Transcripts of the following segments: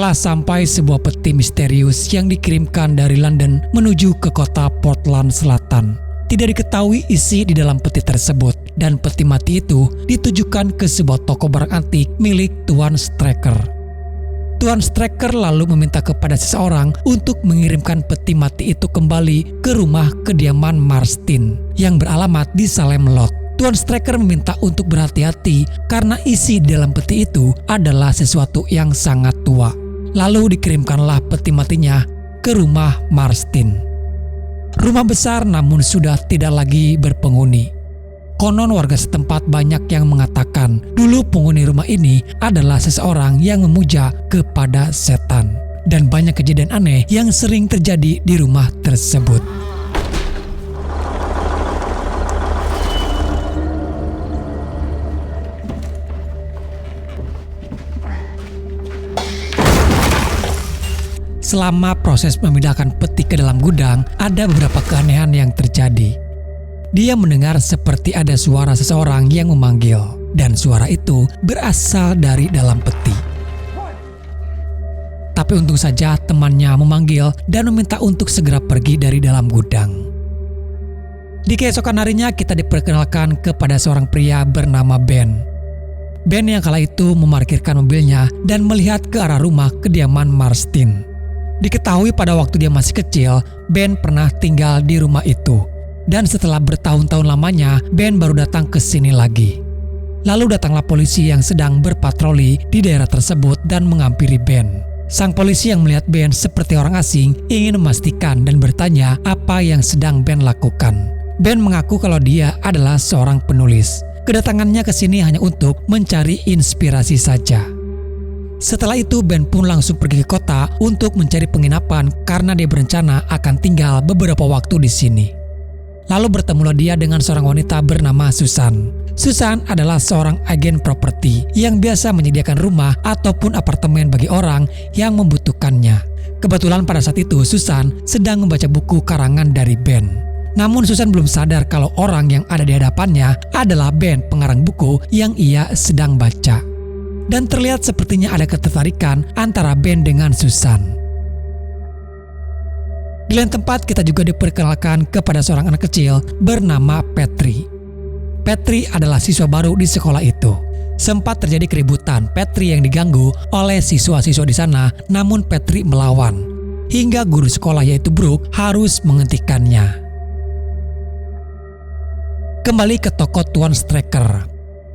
Setelah sampai sebuah peti misterius yang dikirimkan dari London menuju ke kota Portland Selatan. Tidak diketahui isi di dalam peti tersebut, dan peti mati itu ditujukan ke sebuah toko barang antik milik Tuan Straker. Tuan Straker lalu meminta kepada seseorang untuk mengirimkan peti mati itu kembali ke rumah kediaman Marston yang beralamat di Salem Lot. Tuan Straker meminta untuk berhati-hati karena isi di dalam peti itu adalah sesuatu yang sangat tua. Lalu dikirimkanlah peti matinya ke rumah Marston. Rumah besar namun sudah tidak lagi berpenghuni. Konon warga setempat banyak yang mengatakan dulu penghuni rumah ini adalah seseorang yang memuja kepada setan. Dan banyak kejadian aneh yang sering terjadi di rumah tersebut. Selama proses memindahkan peti ke dalam gudang, ada beberapa keanehan yang terjadi. Dia mendengar seperti ada suara seseorang yang memanggil, dan suara itu berasal dari dalam peti. Tapi untung saja temannya memanggil dan meminta untuk segera pergi dari dalam gudang. Di keesokan harinya kita diperkenalkan kepada seorang pria bernama Ben. Ben yang kala itu memarkirkan mobilnya dan melihat ke arah rumah kediaman Marston. Diketahui pada waktu dia masih kecil, Ben pernah tinggal di rumah itu. Dan setelah bertahun-tahun lamanya, Ben baru datang ke sini lagi. Lalu datanglah polisi yang sedang berpatroli di daerah tersebut dan menghampiri Ben. Sang polisi yang melihat Ben seperti orang asing ingin memastikan dan bertanya apa yang sedang Ben lakukan. Ben mengaku kalau dia adalah seorang penulis. Kedatangannya ke sini hanya untuk mencari inspirasi saja. Setelah itu Ben pun langsung pergi ke kota untuk mencari penginapan karena dia berencana akan tinggal beberapa waktu di sini. Lalu bertemulah dia dengan seorang wanita bernama Susan. Susan adalah seorang agen properti yang biasa menyediakan rumah ataupun apartemen bagi orang yang membutuhkannya. Kebetulan pada saat itu Susan sedang membaca buku karangan dari Ben. Namun Susan belum sadar kalau orang yang ada di hadapannya adalah Ben, pengarang buku yang ia sedang baca. Dan terlihat sepertinya ada ketertarikan antara Ben dengan Susan. Di lain tempat kita juga diperkenalkan kepada seorang anak kecil bernama Petri. Petri adalah siswa baru di sekolah itu. Sempat terjadi keributan Petri yang diganggu oleh siswa-siswa di sana, namun Petri melawan. Hingga guru sekolah yaitu Brooke harus menghentikannya. Kembali ke toko Tuan Straker.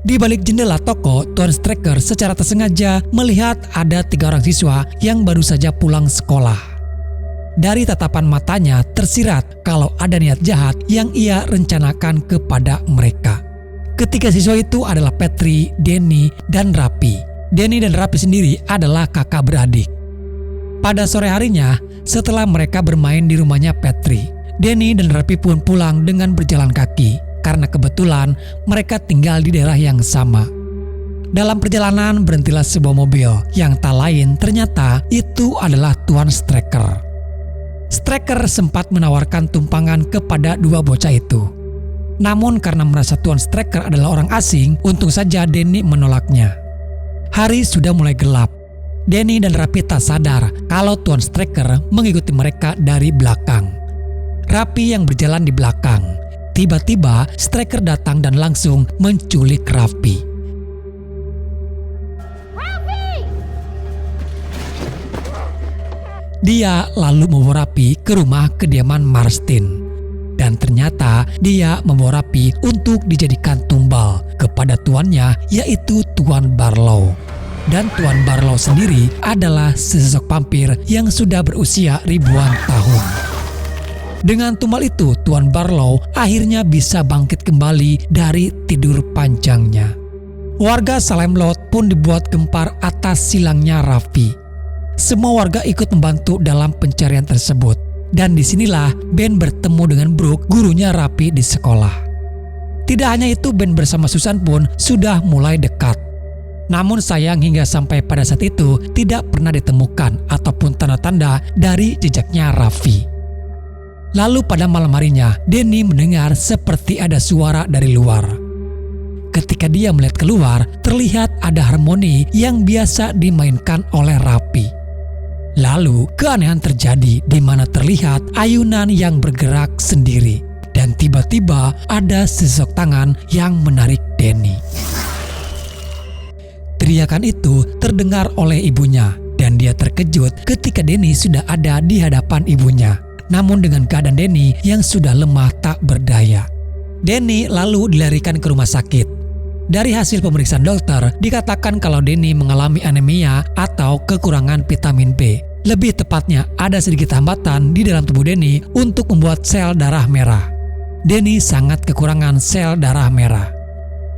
Di balik jendela toko, Tuan Straker secara tersengaja melihat ada 3 orang siswa yang baru saja pulang sekolah. Dari tatapan matanya tersirat kalau ada niat jahat yang ia rencanakan kepada mereka. Ketiga siswa itu adalah Petri, Denny, dan Rapi. Denny dan Rapi sendiri adalah kakak beradik. Pada sore harinya, setelah mereka bermain di rumahnya Petri, Denny dan Rapi pun pulang dengan berjalan kaki. Karena kebetulan mereka tinggal di daerah yang sama. Dalam perjalanan berhentilah sebuah mobil yang tak lain ternyata itu adalah Tuan Straker. Straker sempat menawarkan tumpangan kepada 2 bocah itu. Namun karena merasa Tuan Straker adalah orang asing, untung saja Denny menolaknya. Hari sudah mulai gelap. Denny dan Rapi tak sadar kalau Tuan Straker mengikuti mereka dari belakang. Rapi yang berjalan di belakang. Tiba-tiba Straker datang dan langsung menculik Rapi. Dia lalu membawa Rapi ke rumah kediaman Marston. Dan ternyata dia membawa Rapi untuk dijadikan tumbal kepada tuannya yaitu Tuan Barlow. Dan Tuan Barlow sendiri adalah sesosok vampir yang sudah berusia ribuan tahun. Dengan tumbal itu, Tuan Barlow akhirnya bisa bangkit kembali dari tidur panjangnya. Warga Salem Lot pun dibuat gempar atas silangnya Rapi. Semua warga ikut membantu dalam pencarian tersebut. Dan disinilah Ben bertemu dengan Brooke, gurunya Rapi di sekolah. Tidak hanya itu, Ben bersama Susan pun sudah mulai dekat. Namun sayang hingga sampai pada saat itu tidak pernah ditemukan ataupun tanda-tanda dari jejaknya Rapi. Lalu pada malam harinya, Denny mendengar seperti ada suara dari luar. Ketika dia melihat keluar, terlihat ada harmoni yang biasa dimainkan oleh Rapi. Lalu keanehan terjadi di mana terlihat ayunan yang bergerak sendiri. Dan tiba-tiba ada sesosok tangan yang menarik Danny. Teriakan itu terdengar oleh ibunya dan dia terkejut ketika Danny sudah ada di hadapan ibunya. Namun dengan keadaan Danny yang sudah lemah tak berdaya, Danny lalu dilarikan ke rumah sakit. Dari hasil pemeriksaan dokter dikatakan kalau Danny mengalami anemia atau kekurangan vitamin B. Lebih tepatnya ada sedikit hambatan di dalam tubuh Danny untuk membuat sel darah merah. Danny sangat kekurangan sel darah merah.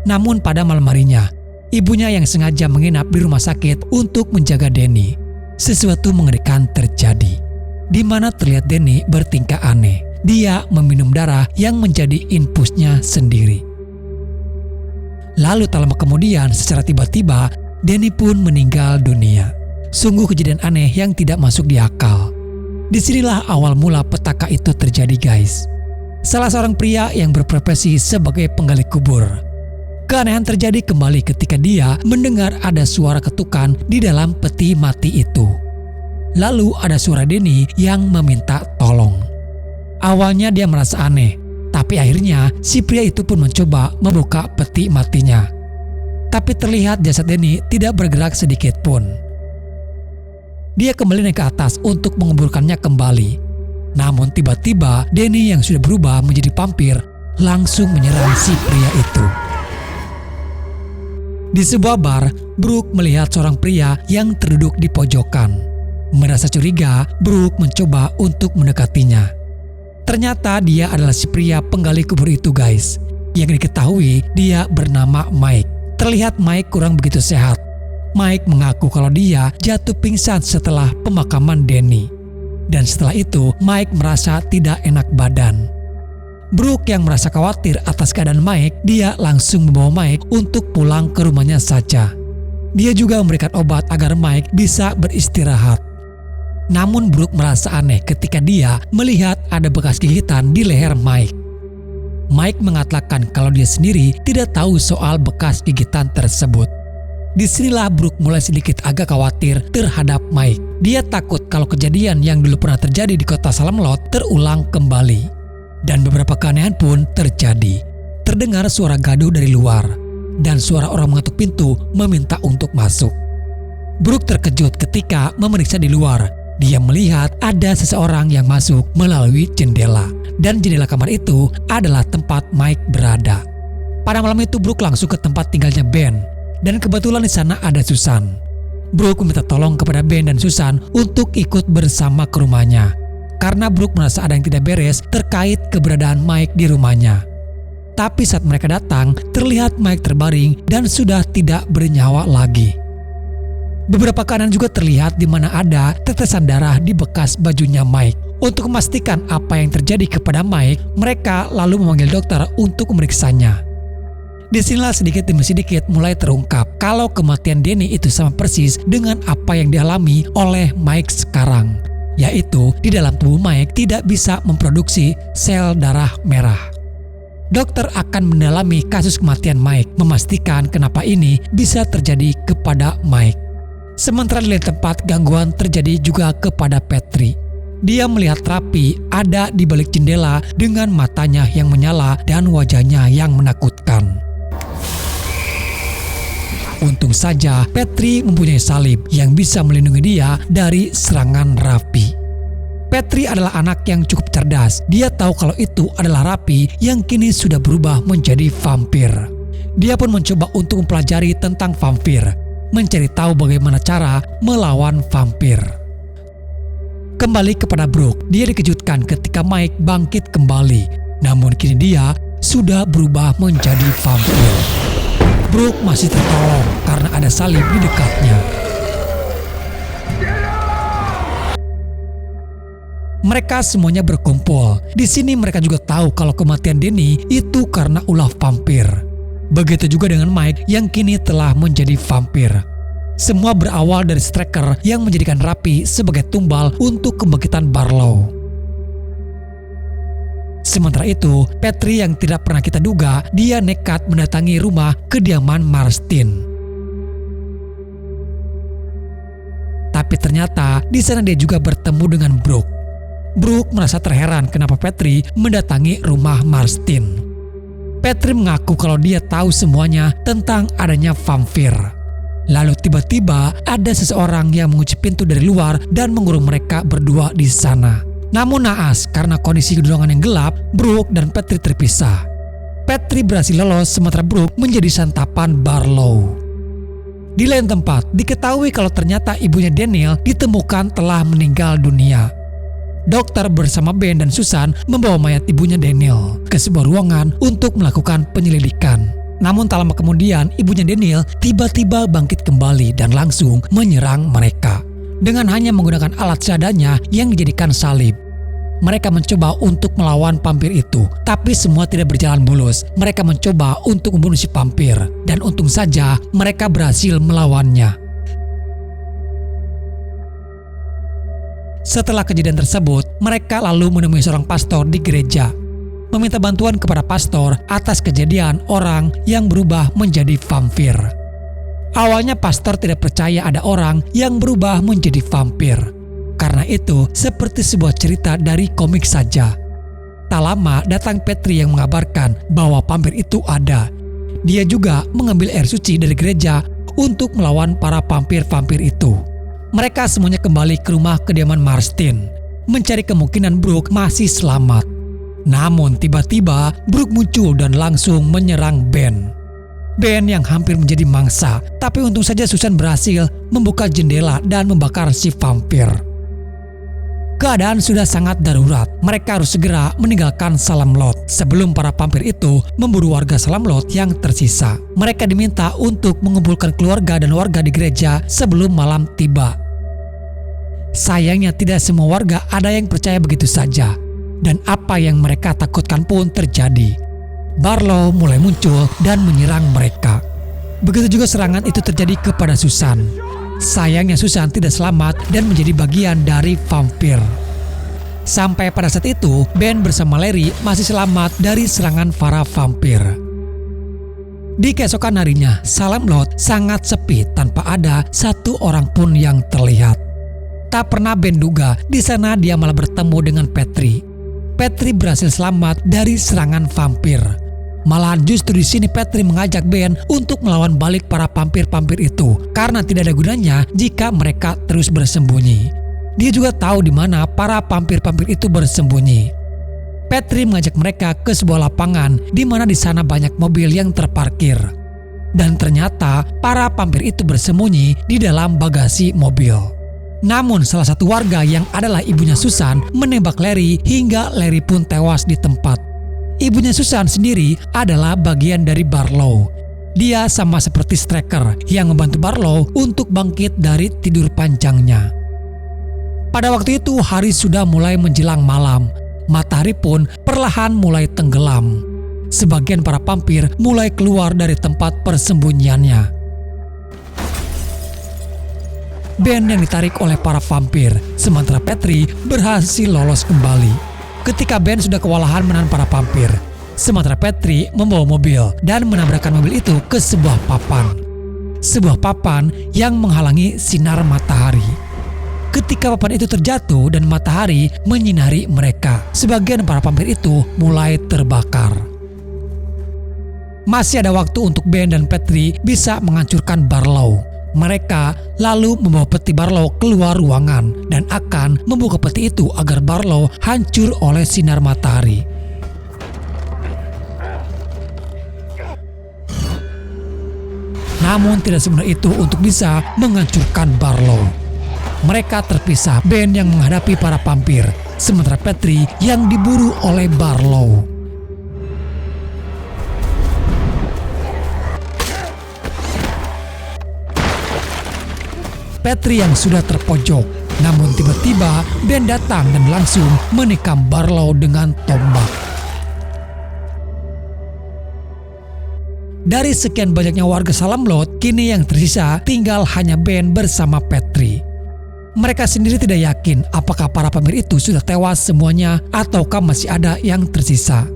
Namun pada malam harinya, ibunya yang sengaja menginap di rumah sakit untuk menjaga Danny. Sesuatu mengerikan terjadi, di mana terlihat Danny bertingkah aneh. Dia meminum darah yang menjadi infusnya sendiri. Lalu tak lama kemudian, secara tiba-tiba, Danny pun meninggal dunia. Sungguh kejadian aneh yang tidak masuk di akal. Disinilah awal mula petaka itu terjadi, guys. Salah seorang pria yang berprofesi sebagai penggali kubur. Keanehan terjadi kembali ketika dia mendengar ada suara ketukan di dalam peti mati itu. Lalu ada suara Danny yang meminta tolong. Awalnya dia merasa aneh, tapi akhirnya si pria itu pun mencoba membuka peti matinya. Tapi terlihat jasad Danny tidak bergerak sedikit pun. Dia kembali naik ke atas untuk menguburkannya kembali. Namun tiba-tiba Danny yang sudah berubah menjadi vampir langsung menyerang si pria itu. Di sebuah bar, Brooke melihat seorang pria yang terduduk di pojokan. Merasa curiga, Brooke mencoba untuk mendekatinya. Ternyata dia adalah si pria penggali kubur itu, guys. Yang diketahui dia bernama Mike. Terlihat Mike kurang begitu sehat. Mike mengaku kalau dia jatuh pingsan setelah pemakaman Danny. Dan setelah itu, Mike merasa tidak enak badan. Brooke yang merasa khawatir atas keadaan Mike, dia langsung membawa Mike untuk pulang ke rumahnya saja. Dia juga memberikan obat agar Mike bisa beristirahat. Namun Brooke merasa aneh ketika dia melihat ada bekas gigitan di leher Mike. Mike mengatakan kalau dia sendiri tidak tahu soal bekas gigitan tersebut. Disinilah Brooke mulai sedikit agak khawatir terhadap Mike. Dia takut kalau kejadian yang dulu pernah terjadi di kota Salemlot terulang kembali. Dan beberapa keanehan pun terjadi. Terdengar suara gaduh dari luar. Dan suara orang mengetuk pintu meminta untuk masuk. Brooke terkejut ketika memeriksa di luar. Dia melihat ada seseorang yang masuk melalui jendela. Dan jendela kamar itu adalah tempat Mike berada. Pada malam itu Brooke langsung ke tempat tinggalnya Ben. Dan kebetulan di sana ada Susan. Brooke meminta tolong kepada Ben dan Susan untuk ikut bersama ke rumahnya. Karena Brooke merasa ada yang tidak beres terkait keberadaan Mike di rumahnya. Tapi saat mereka datang, terlihat Mike terbaring dan sudah tidak bernyawa lagi. Beberapa keadaan juga terlihat di mana ada tetesan darah di bekas bajunya Mike. Untuk memastikan apa yang terjadi kepada Mike, mereka lalu memanggil dokter untuk memeriksanya. Disinilah sedikit demi sedikit mulai terungkap kalau kematian Danny itu sama persis dengan apa yang dialami oleh Mike sekarang. Yaitu di dalam tubuh Mike tidak bisa memproduksi sel darah merah. Dokter akan mendalami kasus kematian Mike, memastikan kenapa ini bisa terjadi kepada Mike. Sementara di lain tempat gangguan terjadi juga kepada Patrick. Dia melihat Rapi ada di balik jendela dengan matanya yang menyala dan wajahnya yang menakutkan. Untung saja Patrick mempunyai salib yang bisa melindungi dia dari serangan Rapi. Patrick adalah anak yang cukup cerdas. Dia tahu kalau itu adalah Rapi yang kini sudah berubah menjadi vampir. Dia pun mencoba untuk mempelajari tentang vampir, mencari tahu bagaimana cara melawan vampir. Kembali kepada Brooke, dia dikejutkan ketika Mike bangkit kembali. Namun kini dia sudah berubah menjadi vampir. Brooke masih tertolong karena ada salib di dekatnya. Mereka semuanya berkumpul. Di sini mereka juga tahu kalau kematian Danny itu karena ulah vampir. Begitu juga dengan Mike yang kini telah menjadi vampir. Semua berawal dari Striker yang menjadikan Rapi sebagai tumbal untuk kebangkitan Barlow. Sementara itu, Patrick yang tidak pernah kita duga, dia nekat mendatangi rumah kediaman Marston. Tapi Tapi ternyata di sana dia juga bertemu dengan Brooke. Brooke merasa terheran kenapa Petri mendatangi rumah Marston. Petri mengaku kalau dia tahu semuanya tentang adanya vampir. Lalu tiba-tiba ada seseorang yang mengunci pintu dari luar dan mengurung mereka berdua di sana. Namun naas, karena kondisi ruangan yang gelap, Brooke dan Petri terpisah. Petri berhasil lolos sementara Brooke menjadi santapan Barlow. Di lain tempat, diketahui kalau ternyata ibunya Daniel ditemukan telah meninggal dunia. Dokter bersama Ben dan Susan membawa mayat ibunya Daniel ke sebuah ruangan untuk melakukan penyelidikan. Namun tak lama kemudian, ibunya Daniel tiba-tiba bangkit kembali dan langsung menyerang mereka. Dengan hanya menggunakan alat seadanya yang dijadikan salib. Mereka mencoba untuk melawan vampir itu, tapi semua tidak berjalan mulus. Mereka mencoba untuk membunuh si vampir, dan untung saja mereka berhasil melawannya. Setelah kejadian tersebut, mereka lalu menemui seorang pastor di gereja, meminta bantuan kepada pastor atas kejadian orang yang berubah menjadi vampir. Awalnya pastor tidak percaya ada orang yang berubah menjadi vampir, karena itu seperti sebuah cerita dari komik saja. Tak lama datang Petri yang mengabarkan bahwa vampir itu ada. Dia juga mengambil air suci dari gereja untuk melawan para vampir-vampir itu. Mereka semuanya kembali ke rumah kediaman Marston, mencari kemungkinan Brooke masih selamat. Namun tiba-tiba Brooke muncul dan langsung menyerang Ben. Ben yang hampir menjadi mangsa, tapi untung saja Susan berhasil membuka jendela dan membakar si vampir. Keadaan sudah sangat darurat, mereka harus segera meninggalkan Salem Lot sebelum para vampir itu memburu warga Salem Lot yang tersisa. Mereka diminta untuk mengumpulkan keluarga dan warga di gereja sebelum malam tiba. Sayangnya tidak semua warga ada yang percaya begitu saja, dan apa yang mereka takutkan pun terjadi. Barlow mulai muncul dan menyerang mereka. Begitu juga serangan itu terjadi kepada Susan. Sayangnya Susan tidak selamat dan menjadi bagian dari vampir. Sampai pada saat itu, Ben bersama Larry masih selamat dari serangan para vampir. Di keesokan harinya, Salem Lot sangat sepi tanpa ada satu orang pun yang terlihat. Tak pernah Ben duga di sana dia malah bertemu dengan Petri. Petri berhasil selamat dari serangan vampir. Malahan justru di sini Petri mengajak Ben untuk melawan balik para vampir-vampir itu karena tidak ada gunanya jika mereka terus bersembunyi. Dia juga tahu di mana para vampir-vampir itu bersembunyi. Petri mengajak mereka ke sebuah lapangan di mana di sana banyak mobil yang terparkir. Dan ternyata para vampir itu bersembunyi di dalam bagasi mobil. Namun salah satu warga yang adalah ibunya Susan menembak Larry hingga Larry pun tewas di tempat. Ibunya Susan sendiri adalah bagian dari Barlow. Dia sama seperti Striker yang membantu Barlow untuk bangkit dari tidur panjangnya. Pada waktu itu hari sudah mulai menjelang malam. Matahari pun perlahan mulai tenggelam. Sebagian para vampir mulai keluar dari tempat persembunyiannya. Ben yang ditarik oleh para vampir, sementara Petri berhasil lolos kembali. Ketika Ben sudah kewalahan menahan para vampir, sementara Petri membawa mobil dan menabrakkan mobil itu ke sebuah papan. Sebuah papan yang menghalangi sinar matahari. Ketika papan itu terjatuh dan matahari menyinari mereka, sebagian para vampir itu mulai terbakar. Masih ada waktu untuk Ben dan Petri bisa menghancurkan Barlow. Mereka lalu membawa peti Barlow keluar ruangan dan akan membuka peti itu agar Barlow hancur oleh sinar matahari. Namun tidak semudah itu untuk bisa menghancurkan Barlow. Mereka terpisah, Ben yang menghadapi para vampir, sementara Petri yang diburu oleh Barlow. Petri yang sudah terpojok, namun tiba-tiba Ben datang dan langsung menikam Barlow dengan tombak. Dari sekian banyaknya warga Salem Lot, kini yang tersisa tinggal hanya Ben bersama Petri. Mereka sendiri tidak yakin apakah para vampir itu sudah tewas semuanya ataukah masih ada yang tersisa.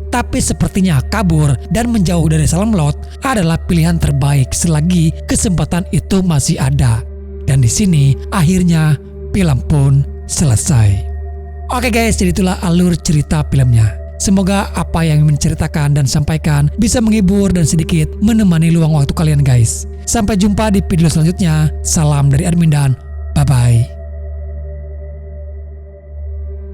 Tapi sepertinya kabur dan menjauh dari Salem Lot adalah pilihan terbaik selagi kesempatan itu masih ada. Dan di sini akhirnya film pun selesai. Oke guys, jadi itulah alur cerita filmnya. Semoga apa yang menceritakan dan sampaikan bisa menghibur dan sedikit menemani luang waktu kalian guys. Sampai jumpa di video selanjutnya. Salam dari admin dan bye-bye.